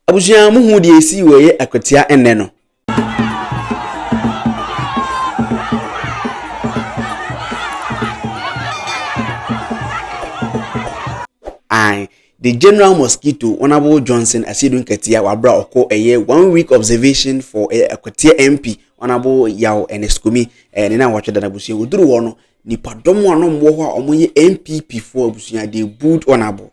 Abusia mu hu de esi we Akwatia enne no. The general mosquito Honorable Johnson Asiedu Nketiah wabra oko 1 week observation for Akwatia MP Honorable Yaw Eneskomi ne na watwe da abusia oduru wo no nipadom ano mwo ho a omoye NPP for abusia de boot Honorable.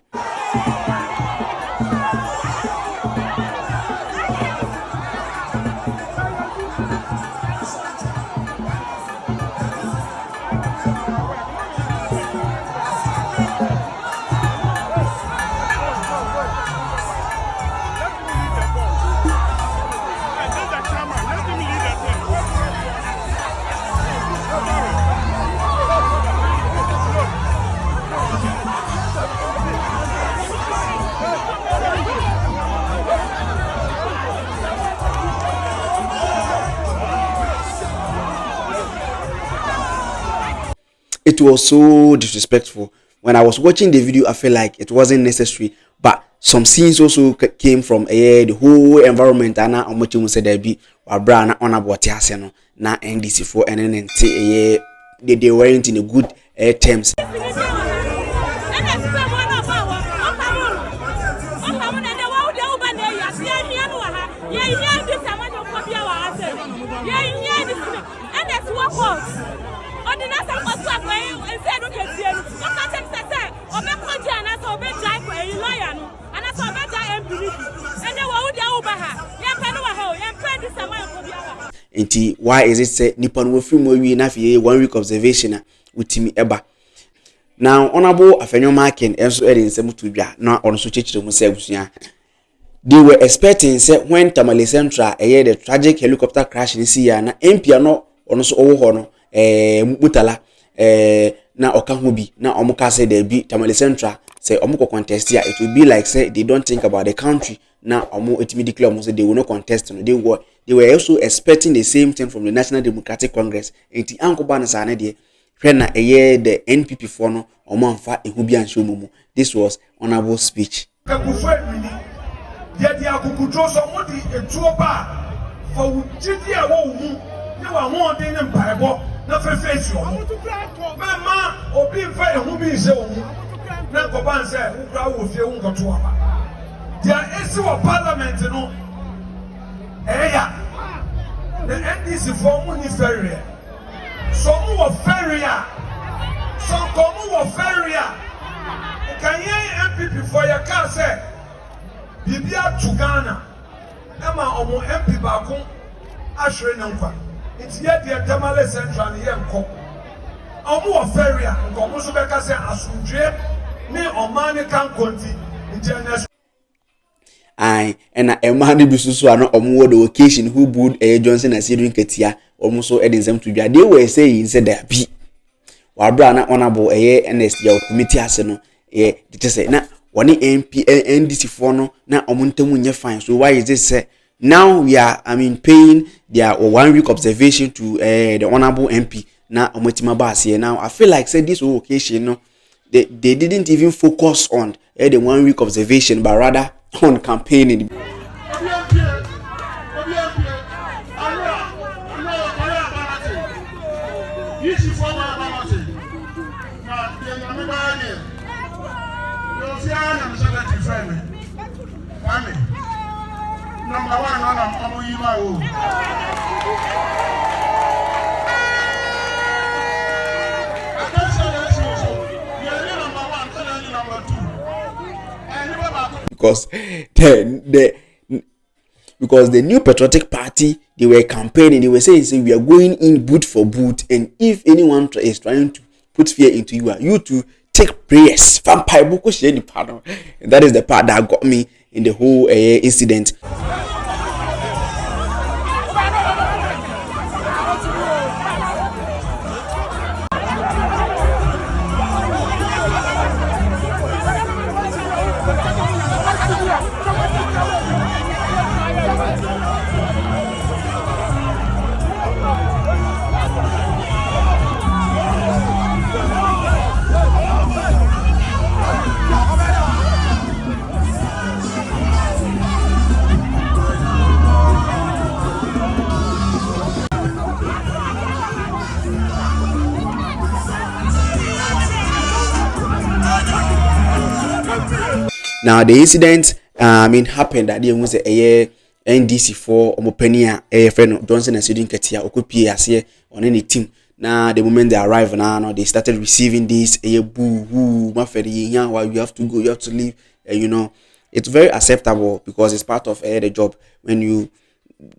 It was so disrespectful. When I was watching the video, I felt like it wasn't necessary. But some scenes also came from the whole environment. And now, I'm said there be Wabra on about Tiaseno, na NDC for and they weren't in a good terms. Why is it said Nippon will film we na 1 week observation with me eba now Honorable Afenyo Markins enso edin sem to bia na on so chechire mu say abusua they were expecting say when Tamale Central the tragic helicopter crash this year na MP no ono so owo ho no mutala na okahu bi na omuka say there be Tamale Central say omuko contest here it will be like say they don't think about the country na omu etimi declare omu say they will not contest no they were also expecting the same thing from the National Democratic Congress enti ankoba na sane de hwe na the NPP for no omu amfa ehu bi anhwe omumu. This was honorable speech. Dia akukutro so modi etuo ba for wujidi a wo hu ne wa ho den ne mpaebo na fefesu mama obi mfa ehu bi nse wo na koba nse ukra wo fie wo nkoto aba dia esi wo parliament no eya the NDC for mu ni feria so mu wo feria so komu wo feria kan ye MPP for your car say Bibia to Ghana, Emma Omo MP Bakun, Ashre Nankwa. It's yet the Tamale Central Yanko. Omo Feria, and Komusubeka say Asunje, ne Omani can conti, international. Aye, and a man bisusu ano omo the occasion who booed Johnson Asiedu Nketiah almost so edin them to be. They were saying said there be. Wabra na honorable NST your committee has no they say na one MP NDC for no na omuntemu nye fine. So why is this now we are paying their 1 week observation to the honorable MP na omutima bass here. Now I feel like say this whole occasion no they didn't even focus on the 1 week observation but rather on campaigning. Number one, I'm because the new patriotic party they were campaigning, they were saying we are going in boot for boot, and if anyone is trying to put fear into you to take prayers. Vampire Boko Sheni pardon. And that is the part that got me in the whole incident. Now the incident happened that day was a year NDC for Omopenia, a friend Johnson Asiedu Nketiah Okopie Asie on any team. Now the moment they arrive now, they started receiving this boo mafedi why you have to go, you have to leave. It's very acceptable because it's part of the job. When you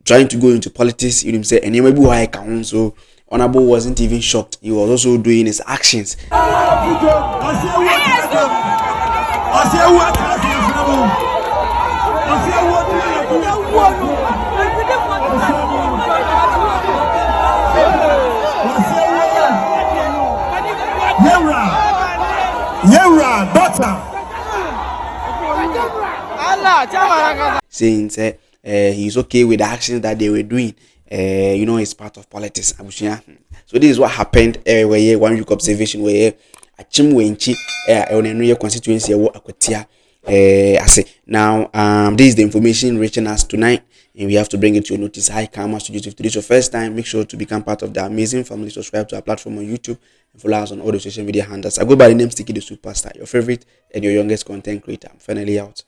trying to go into politics, you say and maybe why I can. So Honorable wasn't even shocked. He was also doing his actions. Saying he's okay with the actions that they were doing. It's part of politics. So this is what happened where 1 week observation where Achimwenchi on constituency Akwatia. Now this is the information reaching us tonight, and we have to bring it to your notice. Hi, Karma Studios. If this is your first time, make sure to become part of the amazing family. Subscribe to our platform on YouTube and follow us on all the social media handles. I go by the name Sticky the Superstar, your favorite and your youngest content creator. I'm finally out.